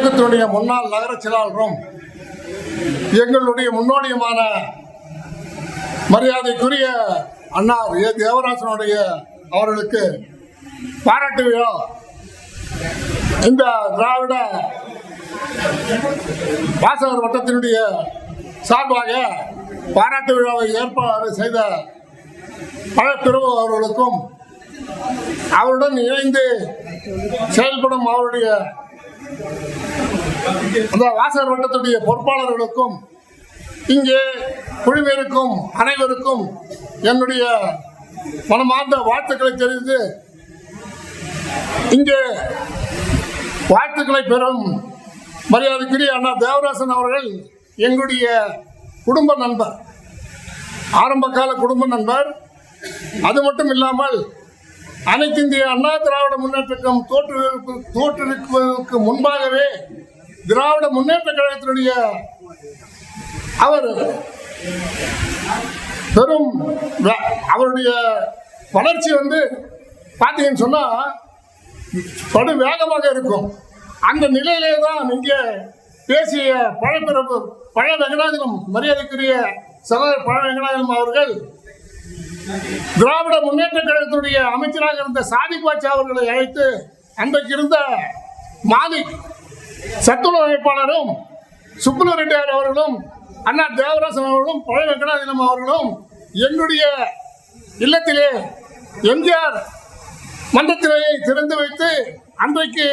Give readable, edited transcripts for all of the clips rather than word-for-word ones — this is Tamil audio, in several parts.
கழகத்தினுடைய முன்னாள் நகர செயலாளரும் எங்களுடைய முன்னோடியுமான மரியாதைக்குரிய அண்ணார் ஏ தேவராசனுடைய அவர்களுக்கு பாராட்டு விழா இந்த திராவிட வாசகர் வட்டத்தினுடைய சார்பாக பாராட்டு விழாவை ஏற்பாடு செய்த பழப்பிரபு அவர்களுக்கும் அவருடன் இணைந்து செயல்படும் அவருடைய அந்த வாசகர் வட்டத்துடைய பொறுப்பாளர்களுக்கும் இங்கே குழுவிற்கும் அனைவருக்கும் என்னுடைய மனமார்ந்த வாழ்த்துக்களை தெரிவித்து இங்கே வாழ்த்துக்களை பெறும் மரியாதைக்குரிய அண்ணா தேவராசன் அவர்கள் எங்களுடைய குடும்ப நண்பர், ஆரம்பகால குடும்ப நண்பர். அது மட்டும் இல்லாமல் அனைத்து இந்திய அண்ணா திராவிட முன்னேற்றம் தோற்றுவிப்பதற்கு முன்பாகவே திராவிட முன்னேற்ற கழகத்தினுடைய அவர் பெரும் அவருடைய வளர்ச்சி பார்த்தீங்கன்னு சொன்னா படு வேகமாக இருக்கும். அந்த நிலையிலே தான் இங்கே பேசிய பழ வெங்கடாஜலம் மரியாதைக்குரிய சகோதரர் பழ வெங்கடாஜலம் அவர்கள் திராவிட முன்னேற்ற கழகத்துடைய அமைச்சராக இருந்த சாதிக் பாட்சா அவர்களை அழைத்து அன்றைக்கு இருந்த மாலிக் சத்துணவு அமைப்பாளரும் சுப்புலு ரெட்டியார் அவர்களும் அண்ணா தேவராசன் அவர்களும் பழ வெங்கடாஜலம் அவர்களும் என்னுடைய இல்லத்திலே எம்ஜிஆர் மன்றத்திலேயே திறந்து வைத்து அன்றைக்கு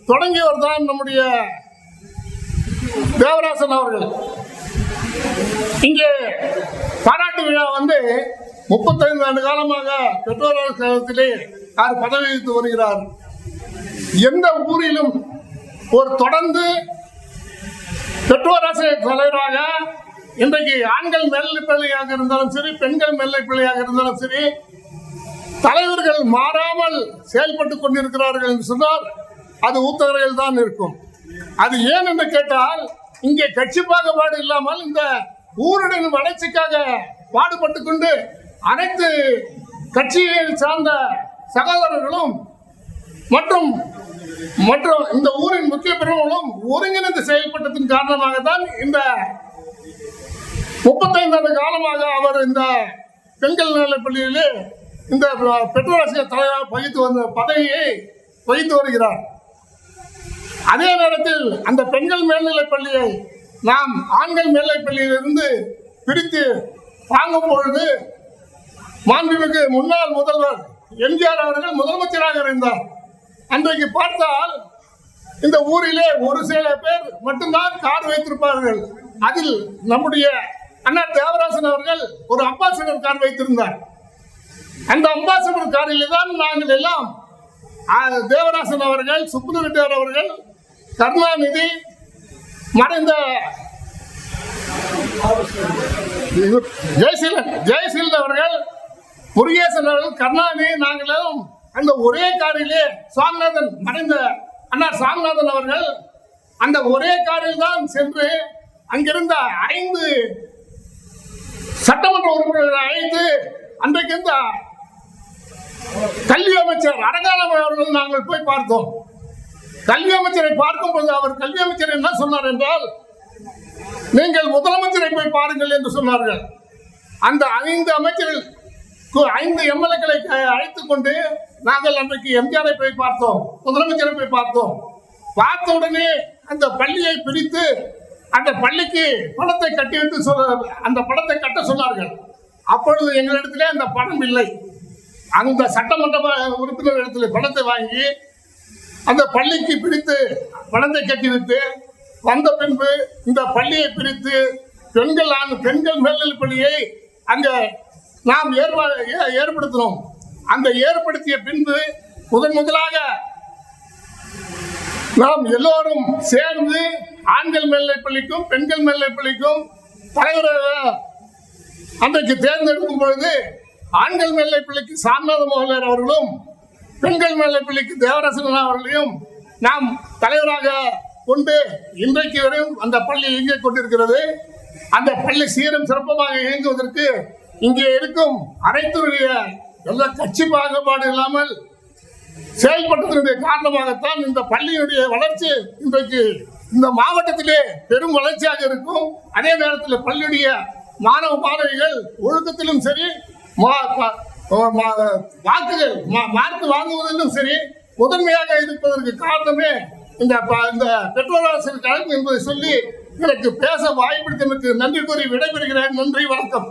தொடங்கியவர் தான் நம்முடைய தேவராசன் அவர்கள். இங்கே பாராட்டு விழா 35 ஆண்டு காலமாக பெற்றோர் கழகத்திலே அவர் பதவி வகித்து வருகிறார். எந்த ஊரிலும் ஒரு தொடர்ந்து பெற்றோர் ஆசிரியர் தலைவராக இன்றைக்கு ஆண்கள் மேல்நிலைப் பள்ளியாக இருந்தாலும் சரி, பெண்கள் மேல்நிலைப் பள்ளியாக இருந்தாலும் சரி, தலைவர்கள் மாறாமல் செயல்பட்டுக் கொண்டிருக்கிறார்கள் என்று சொன்னால் அது ஊத்தகரையில் தான் இருக்கும். அது ஏன் என்று கேட்டால் இங்கே கட்சி பாகுபாடு இல்லாமல் இந்த ஊருடன் வளர்ச்சிக்காக பாடுபட்டு கொண்டு அனைத்து கட்சியை சார்ந்த சகோதரர்களும் மற்றும் இந்த ஊரின் முக்கிய பிரமுகர்களும் ஒருங்கிணைந்து செயல்பட்டதன் காரணமாக தான் இந்த 35 ஆண்டு காலமாக அவர் இந்த பெண்கள் மேல்நிலைப் பள்ளியிலே இந்த பெற்றோராசிரியர் தலைவராக பதவியை வகித்து வருகிறார். அதே நேரத்தில் அந்த பெண்கள் மேல்நிலைப் பள்ளியை நாம் ஆண்கள் மேல்நிலைப் பள்ளியிலிருந்து பிரித்து வாங்கும் பொழுது மாண்புமிகு முன்னாள் முதல்வர் எம்ஜிஆர் அவர்கள் முதலமைச்சராக இருந்தார். அன்றைக்கு பார்த்தால் இந்த ஊரிலே ஒரு சில பேர் மட்டும்தான் கார் வைத்திருப்பார்கள். அதில் நம்முடைய அண்ணா தேவராசன் அவர்கள் ஒரு அம்பாசிடர் கார் வைத்திருந்தார். அந்த அம்பாசிடர் காரில் தான் நாங்கள் எல்லாம் தேவராசன் அவர்கள், சுப்புலு ரெட்டியார் அவர்கள், கருணாநிதி, மறைந்த ஜெயசீலன் அவர்கள், முருகேசன் அவர்கள், கருணாநிதி, நாங்களும் அந்த ஒரே காரிலே சாமிநாதன், மறைந்த அண்ணா சாமிநாதன் அவர்கள் அந்த ஒரே காரில் தான் சென்று அங்கிருந்த 5 சட்டமன்ற உறுப்பினர்களை அழைத்து அன்றைக்கு இருந்த கல்வி அமைச்சர் அடங்காலம் அவர்கள் நாங்கள் போய் பார்த்தோம். கல்வி அமைச்சரை பார்க்கும் போது அவர் கல்வி அமைச்சர் என்ன சொன்னார் என்றால், நீங்கள் முதலமைச்சரை போய் பாருங்கள் என்று சொன்னார்கள். அந்த 5 அமைச்சர்கள் 5 எம்எல்ஏக்களை அழைத்துக் கொண்டு நாங்கள் அன்றைக்கு எம்ஜிஆரை போய் பார்த்தோம், முதலமைச்சரை போய் பார்த்தோம். பார்த்த உடனே அந்த பள்ளியை பிரித்து அந்த பள்ளிக்கு பணத்தை கட்டிவிட்டு அந்த பணத்தை கட்ட சொன்னார்கள். அப்பொழுது எங்களிடத்திலே அந்த பணம் இல்லை. அந்த சட்டமன்ற உறுப்பினர் இடத்துல பணத்தை வாங்கி அந்த பள்ளிக்கு பிரித்து பணத்தை கட்டிவிட்டு வந்த பின்பு இந்த பள்ளியை பிரித்து பெண்கள் மேல்நிலைப் பள்ளியை அங்கே நாம் ஏற்படுத்தினோம். அந்த ஏற்படுத்திய பின்பு முதலாக நாம் எல்லோரும் சேர்ந்து ஆண்கள் மேல்நிலைப் பள்ளிக்கும் பெண்கள் மேல்நிலைப் பள்ளிக்கும் தலைவராக அன்றைக்கு தேர்ந்தெடுக்கும் பொழுது ஆண்கள் மேல்நிலைப் பள்ளிக்கு சாமிநாத மோகனர் அவர்களும், பெண்கள் மேல்நிலைப் பள்ளிக்கு தேவராசன் அவர்களையும் நாம் தலைவராக கொண்டு இன்றைக்கு வரையும் அந்த பள்ளி இயங்கிக் கொண்டிருக்கிறது. அந்த பள்ளி சீரும் சிறப்பமாக இயங்குவதற்கு இங்கே இருக்கும் அனைத்துடைய எல்லா கட்சி பாகுபாடு இல்லாமல் செயல்பட்டதனுடைய காரணமாகத்தான் இந்த பள்ளியினுடைய வளர்ச்சி இன்றைக்கு இந்த மாவட்டத்திலே பெரும் வளர்ச்சியாக இருக்கும். அதே நேரத்தில் பள்ளியுடைய மாணவ மாணவிகள் ஒழுக்கத்திலும் சரி, வாக்குகள் மார்க் வாங்குவதிலும் சரி முதன்மையாக இருப்பதற்கு காரணமே இந்த பெற்றோர் ஆசிரியர் கழகம் என்பதை சொல்லி எனக்கு பேச வாய்ப்பிற்கு நன்றி கூறி விடைபெறுகிறேன். நன்றி, வணக்கம்.